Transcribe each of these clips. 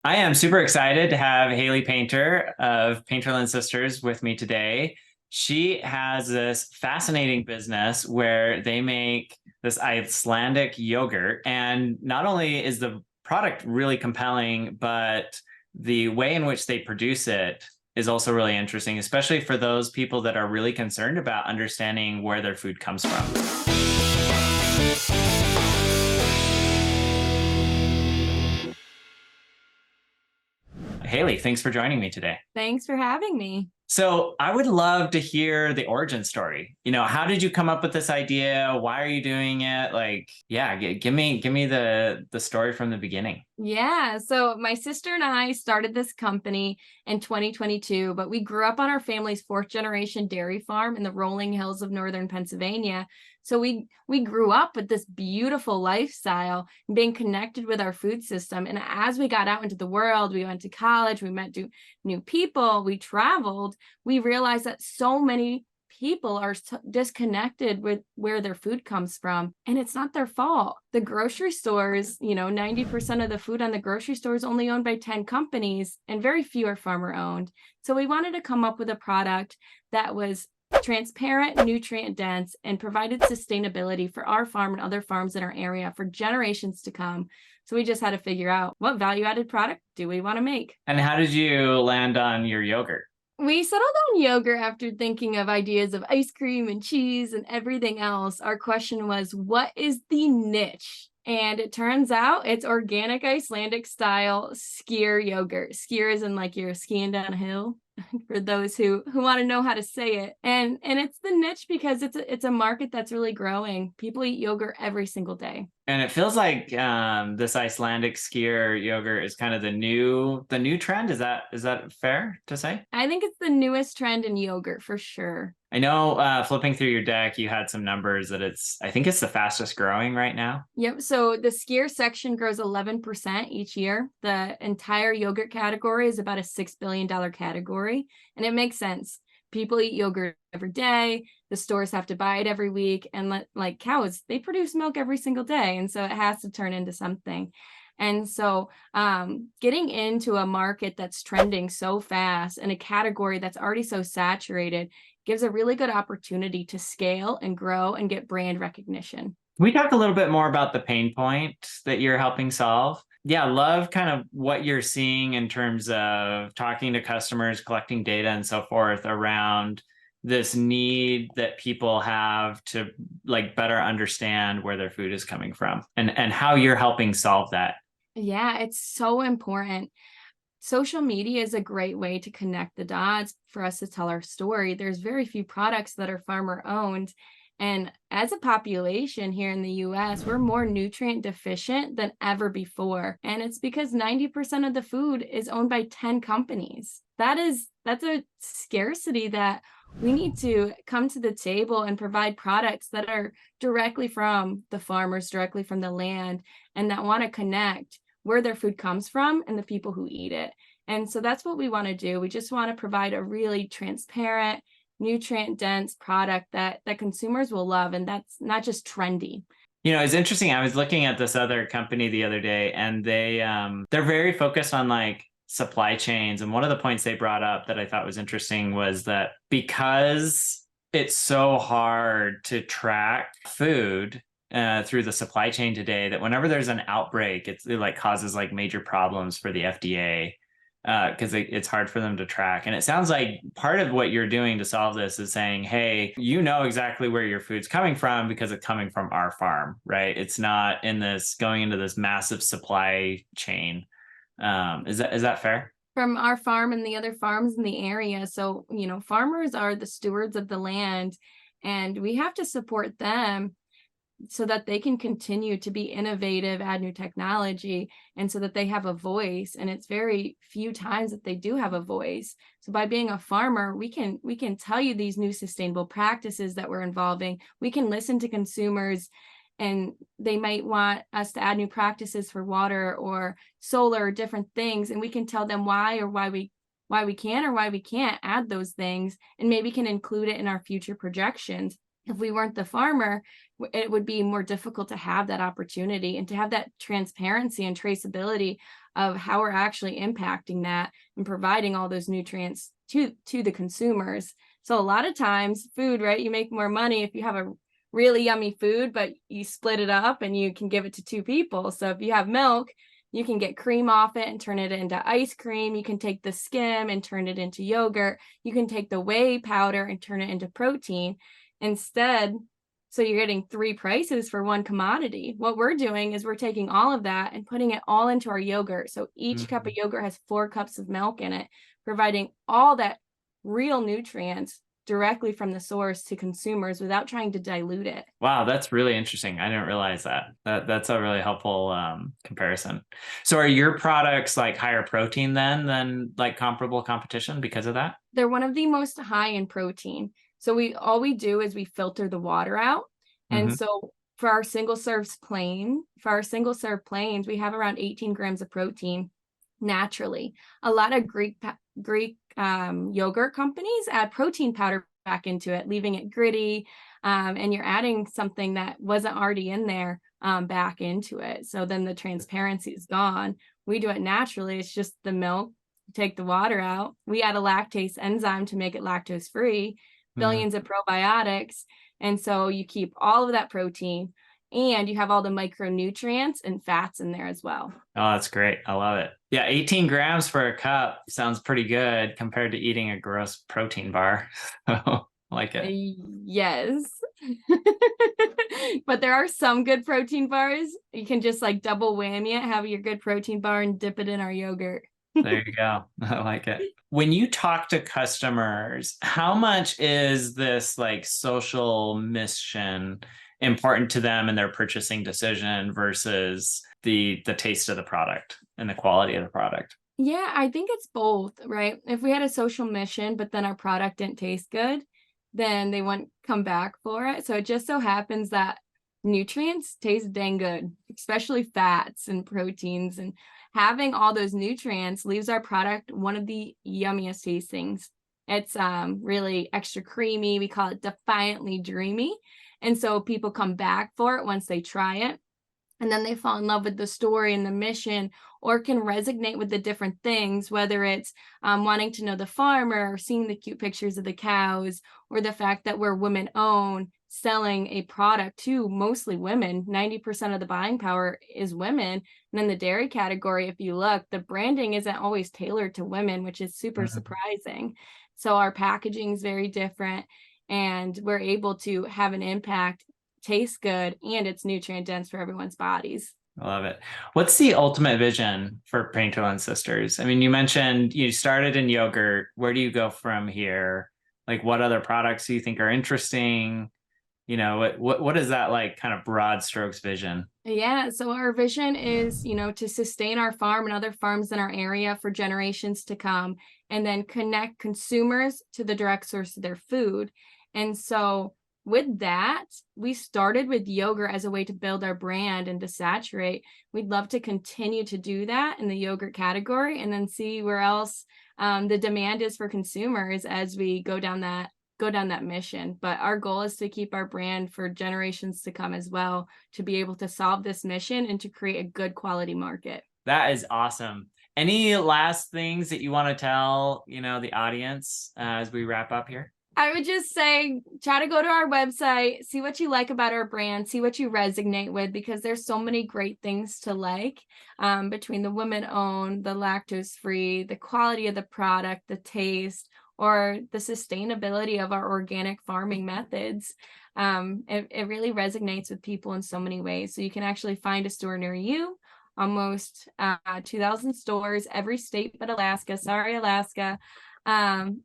I am super excited to have Haley Painter of Painterland Sisters with me today. She has this fascinating business where they make this Icelandic yogurt. And not only is the product really compelling, but the way in which they produce it is also really interesting, especially for those people that are really concerned about understanding where their food comes from. Haley, thanks for joining me today. Thanks for having me. So I would love to hear the origin story. How did you come up with this idea? Why are you doing it? Yeah, give me the story from the beginning. Yeah, so my sister and I started this company in 2022, but we grew up on our family's fourth generation dairy farm in the rolling hills of northern Pennsylvania. So we grew up with this beautiful lifestyle and being connected with our food system. And as we got out into the world, we went to college, we met new people, we traveled, we realized that so many people are disconnected with where their food comes from, and it's not their fault. The grocery stores, 90% of the food on the grocery store is only owned by 10 companies, and very few are farmer owned. So we wanted to come up with a product that was transparent, nutrient dense, and provided sustainability for our farm and other farms in our area for generations to come. So we just had to figure out, what value added product do we want to make? And how did you land on your yogurt? We settled on yogurt after thinking of ideas of ice cream and cheese and everything else. Our question was, what is the niche? And it turns out it's organic Icelandic style skyr yogurt. Skyr is in like you're skiing down a hill for those who want to know how to say it. And it's the niche because it's a market that's really growing. People eat yogurt every single day. And it feels like this Icelandic skier yogurt is kind of the new trend. Is that fair to say? I think it's the newest trend in yogurt for sure. I know flipping through your deck, you had some numbers that I think it's the fastest growing right now. Yep. So the skyr section grows 11% each year. The entire yogurt category is about a $6 billion category. And it makes sense. People eat yogurt every day. The stores have to buy it every week. And like cows, they produce milk every single day. And so it has to turn into something. And so getting into a market that's trending so fast and a category that's already so saturated gives a really good opportunity to scale and grow and get brand recognition. Can we talk a little bit more about the pain point that you're helping solve? Yeah, love kind of what you're seeing in terms of talking to customers, collecting data and so forth around this need that people have to better understand where their food is coming from and how you're helping solve that. Yeah, it's so important. Social media is a great way to connect the dots for us to tell our story. There's very few products that are farmer owned. And as a population here in the US, we're more nutrient deficient than ever before. And it's because 90% of the food is owned by 10 companies. That's a scarcity that we need to come to the table and provide products that are directly from the farmers, directly from the land, and that want to connect where their food comes from and the people who eat it. And so that's what we want to do. We just want to provide a really transparent, nutrient dense product that consumers will love, and that's not just trendy. It's interesting. I was looking at this other company the other day, and they're very focused on supply chains. And one of the points they brought up that I thought was interesting was that because it's so hard to track food through the supply chain today, that whenever there's an outbreak, it causes major problems for the FDA because it's hard for them to track. And it sounds like part of what you're doing to solve this is saying, hey, you know exactly where your food's coming from because it's coming from our farm, right? It's not going into this massive supply chain. Is that fair? From our farm and the other farms in the area. So, farmers are the stewards of the land, and we have to support them so that they can continue to be innovative, add new technology, and so that they have a voice. And it's very few times that they do have a voice. So by being a farmer, we can tell you these new sustainable practices that we're involving. We can listen to consumers, and they might want us to add new practices for water or solar or different things. And we can tell them why we can or why we can't add those things, and maybe can include it in our future projections. If we weren't the farmer, it would be more difficult to have that opportunity and to have that transparency and traceability of how we're actually impacting that and providing all those nutrients to the consumers. So a lot of times food, right? You make more money if you have a really yummy food, but you split it up and you can give it to two people. So if you have milk, you can get cream off it and turn it into ice cream. You can take the skim and turn it into yogurt. You can take the whey powder and turn it into protein instead. So you're getting three prices for one commodity. What we're doing is we're taking all of that and putting it all into our yogurt. So each cup of yogurt has 4 cups of milk in it, providing all that real nutrients directly from the source to consumers without trying to dilute it. Wow, that's really interesting. I didn't realize that. That's a really helpful comparison. So are your products like higher protein then than like comparable competition because of that? They're one of the most high in protein. So all we do is we filter the water out. And so for our single serve plains, we have around 18 grams of protein naturally. A lot of Greek yogurt companies add protein powder back into it, leaving it gritty, and you're adding something that wasn't already in there back into it. So then the transparency is gone. We do it naturally. It's just the milk, take the water out. We add a lactase enzyme to make it lactose free, billions of probiotics. And so you keep all of that protein and you have all the micronutrients and fats in there as well. Oh, that's great. I love it. Yeah, 18 grams for a cup sounds pretty good compared to eating a gross protein bar. So I like it. Yes. But there are some good protein bars. You can just like double whammy it, have your good protein bar and dip it in our yogurt. There you go. I like it. When you talk to customers, how much is this like social mission important to them in their purchasing decision versus the taste of the product and the quality of the product? Yeah, I think it's both, right? If we had a social mission, but then our product didn't taste good, then they wouldn't come back for it. So it just so happens that nutrients taste dang good, especially fats and proteins. And having all those nutrients leaves our product one of the yummiest tastings. It's really extra creamy. We call it defiantly dreamy. And so people come back for it once they try it. And then they fall in love with the story and the mission, or can resonate with the different things, whether it's wanting to know the farmer or seeing the cute pictures of the cows, or the fact that we're women owned, selling a product to mostly women. 90% of the buying power is women. And in the dairy category, if you look, the branding isn't always tailored to women, which is super surprising. So our packaging is very different, and we're able to have an impact, taste good, and it's nutrient dense for everyone's bodies. I love it. What's the ultimate vision for Painterland Sisters? I mean, you mentioned you started in yogurt. Where do you go from here? Like, what other products do you think are interesting? You know, what is that like kind of broad strokes vision? Yeah, so our vision is, to sustain our farm and other farms in our area for generations to come, and then connect consumers to the direct source of their food. And so with that, we started with yogurt as a way to build our brand and to saturate. We'd love to continue to do that in the yogurt category, and then see where else the demand is for consumers as we go down that mission. But our goal is to keep our brand for generations to come as well, to be able to solve this mission and to create a good quality market. That is awesome. Any last things that you want to tell, the audience as we wrap up here? I would just say, try to go to our website, see what you like about our brand, see what you resonate with, because there's so many great things to like, between the women owned, the lactose free, the quality of the product, the taste, or the sustainability of our organic farming methods. It really resonates with people in so many ways. So you can actually find a store near you, almost 2,000 stores, every state but Alaska. Sorry, Alaska. And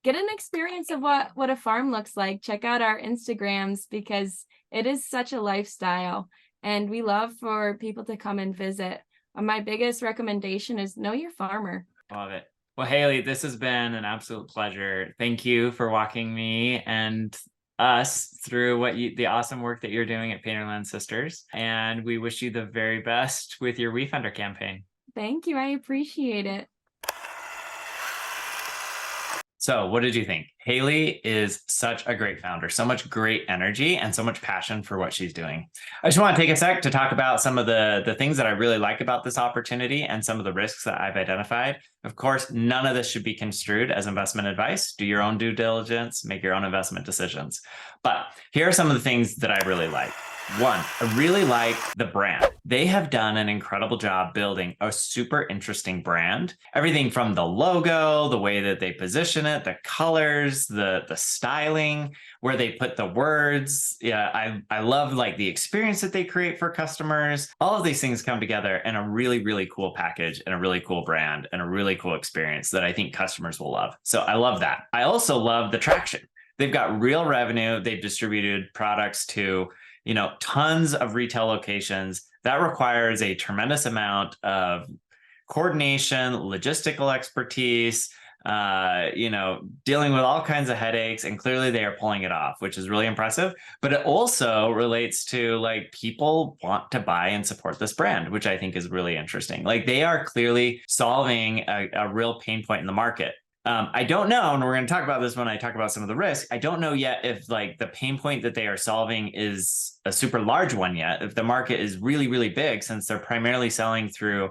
get an experience of what a farm looks like. Check out our Instagrams, because it is such a lifestyle, and we love for people to come and visit. My biggest recommendation is know your farmer. Love it. Well, Haley, this has been an absolute pleasure. Thank you for walking me and us through the awesome work that you're doing at Painterland Sisters. And we wish you the very best with your WeFunder campaign. Thank you. I appreciate it. So, what did you think? Haley is such a great founder, so much great energy and so much passion for what she's doing. I just want to take a sec to talk about some of the things that I really like about this opportunity and some of the risks that I've identified. Of course, none of this should be construed as investment advice. Do your own due diligence, make your own investment decisions. But here are some of the things that I really like. One, I really like the brand. They have done an incredible job building a super interesting brand. Everything from the logo, the way that they position it, the colors, the styling, where they put the words. Yeah, I love like the experience that they create for customers. All of these things come together in a really, really cool package and a really cool brand and a really cool experience that I think customers will love. So I love that. I also love the traction. They've got real revenue. They've distributed products to tons of retail locations. That requires a tremendous amount of coordination, logistical expertise, dealing with all kinds of headaches. And clearly they are pulling it off, which is really impressive. But it also relates to like people want to buy and support this brand, which I think is really interesting. Like they are clearly solving a real pain point in the market. I don't know, and we're going to talk about this when I talk about some of the risks. I don't know yet if like the pain point that they are solving is a super large one yet. If the market is really, really big, since they're primarily selling through,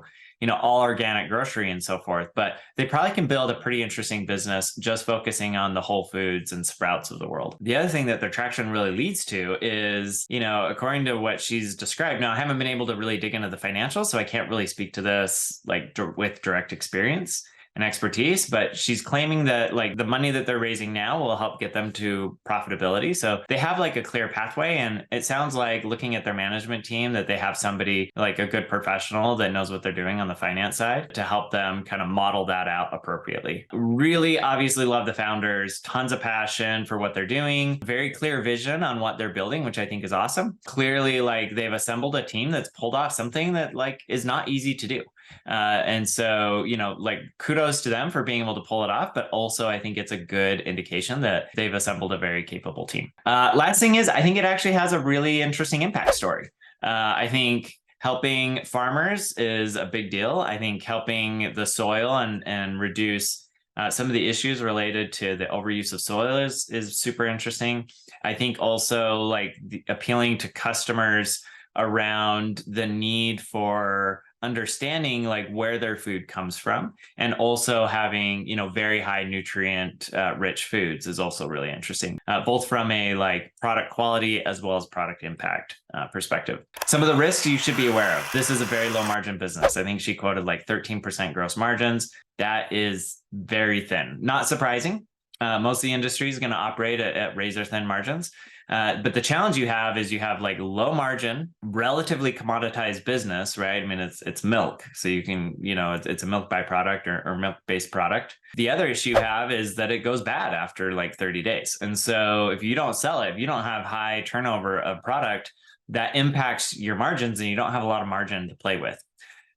all organic grocery and so forth. But they probably can build a pretty interesting business just focusing on the Whole Foods and Sprouts of the world. The other thing that their traction really leads to is, according to what she's described. Now, I haven't been able to really dig into the financials, so I can't really speak to this like with direct experience and expertise, but she's claiming that like the money that they're raising now will help get them to profitability. So they have like a clear pathway, and it sounds like looking at their management team that they have somebody like a good professional that knows what they're doing on the finance side to help them kind of model that out appropriately. Really obviously love the founders, tons of passion for what they're doing, very clear vision on what they're building, which I think is awesome. Clearly like they've assembled a team that's pulled off something that like is not easy to do. And so, like kudos to them for being able to pull it off, but also I think it's a good indication that they've assembled a very capable team. Last thing is, I think it actually has a really interesting impact story. I think helping farmers is a big deal. I think helping the soil and reduce some of the issues related to the overuse of soil is super interesting. I think also like appealing to customers around the need for understanding like where their food comes from, and also having very high nutrient rich foods is also really interesting, both from a like product quality as well as product impact perspective. Some of the risks you should be aware of: this is a very low margin business. I think she quoted like 13% gross margins. That is very thin. Not surprising. Most of the industry is going to operate at razor thin margins. But the challenge you have is you have like low margin, relatively commoditized business, right? I mean, it's milk. So you can, it's a milk byproduct or milk-based product. The other issue you have is that it goes bad after like 30 days. And so if you don't sell it, if you don't have high turnover of product, that impacts your margins and you don't have a lot of margin to play with.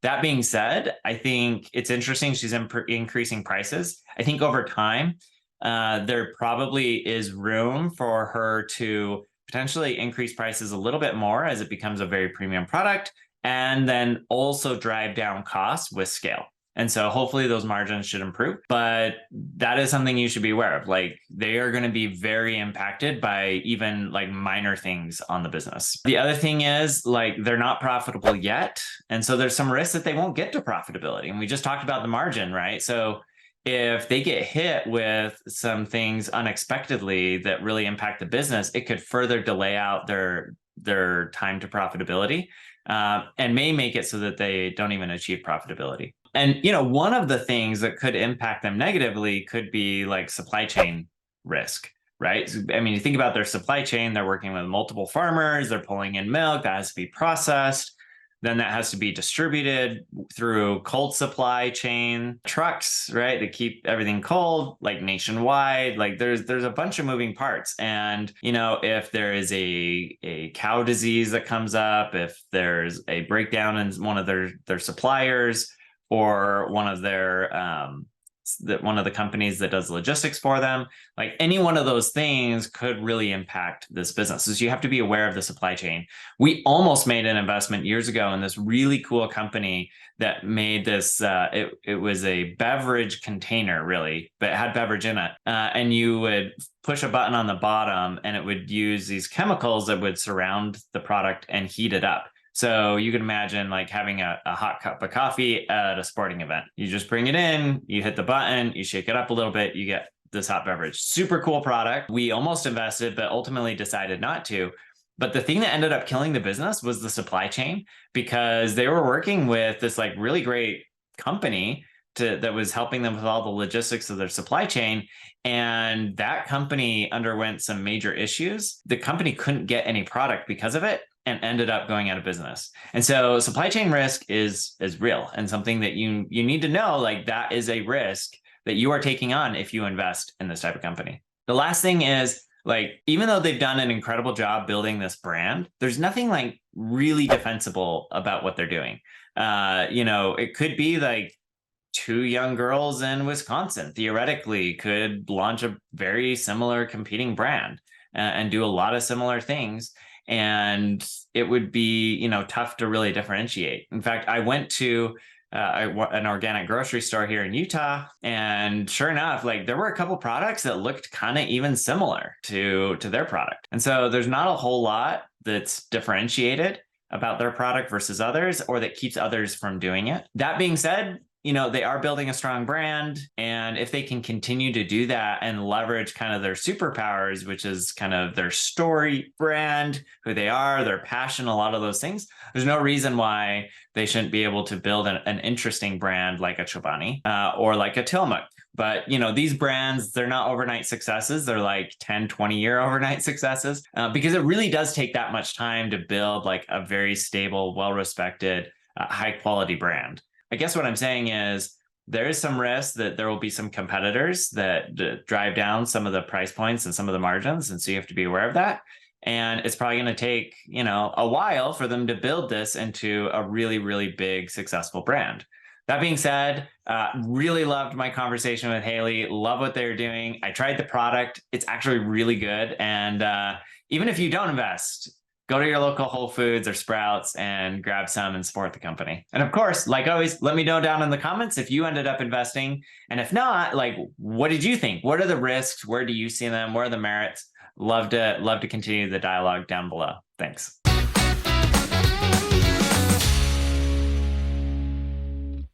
That being said, I think it's interesting she's increasing prices. I think over time, there probably is room for her to potentially increase prices a little bit more as it becomes a very premium product, and then also drive down costs with scale. And so hopefully those margins should improve, but that is something you should be aware of. Like they are going to be very impacted by even like minor things on the business. The other thing is like they're not profitable yet. And so there's some risk that they won't get to profitability. And we just talked about the margin, right? So if they get hit with some things unexpectedly that really impact the business, it could further delay out their time to profitability, and may make it so that they don't even achieve profitability. And one of the things that could impact them negatively could be like supply chain risk, right? I mean, you think about their supply chain, they're working with multiple farmers, they're pulling in milk that has to be processed. Then that has to be distributed through cold supply chain trucks, right? To keep everything cold, like nationwide. Like there's a bunch of moving parts. And, if there is a cow disease that comes up, if there's a breakdown in one of their suppliers or one of their one of the companies that does logistics for them. Like any one of those things could really impact this business. So you have to be aware of the supply chain. We almost made an investment years ago in this really cool company that made this, it was a beverage container, really, but it had beverage in it. And you would push a button on the bottom and it would use these chemicals that would surround the product and heat it up. So you can imagine like having a hot cup of coffee at a sporting event. You just bring it in, you hit the button, you shake it up a little bit, you get this hot beverage. Super cool product. We almost invested, but ultimately decided not to. But the thing that ended up killing the business was the supply chain, because they were working with this like really great company that was helping them with all the logistics of their supply chain. And that company underwent some major issues. The company couldn't get any product because of it and ended up going out of business. And so supply chain risk is real and something that you need to know, like that is a risk that you are taking on if you invest in this type of company. The last thing is, like, even though they've done an incredible job building this brand, there's nothing like really defensible about what they're doing. It could be like 2 young girls in Wisconsin theoretically could launch a very similar competing brand and do a lot of similar things. And it would be, tough to really differentiate. In fact, I went to an organic grocery store here in Utah, and sure enough, like there were a couple products that looked kind of even similar to their product. And so there's not a whole lot that's differentiated about their product versus others, or that keeps others from doing it. That being said, they are building a strong brand. And if they can continue to do that and leverage kind of their superpowers, which is kind of their story, brand, who they are, their passion, a lot of those things, there's no reason why they shouldn't be able to build an interesting brand like a Chobani or like a Tillamook. But, these brands, they're not overnight successes. They're like 10, 20-year overnight successes because it really does take that much time to build like a very stable, well-respected, high-quality brand. I guess what I'm saying is there is some risk that there will be some competitors that drive down some of the price points and some of the margins. And so you have to be aware of that. And it's probably going to take, a while for them to build this into a really, really big, successful brand. That being said, really loved my conversation with Haley. Love what they're doing. I tried the product. It's actually really good. And even if you don't invest, go to your local Whole Foods or Sprouts and grab some and support the company. And of course, like always, let me know down in the comments if you ended up investing. And if not, like, what did you think? What are the risks? Where do you see them? Where are the merits? Love to continue the dialogue down below. Thanks.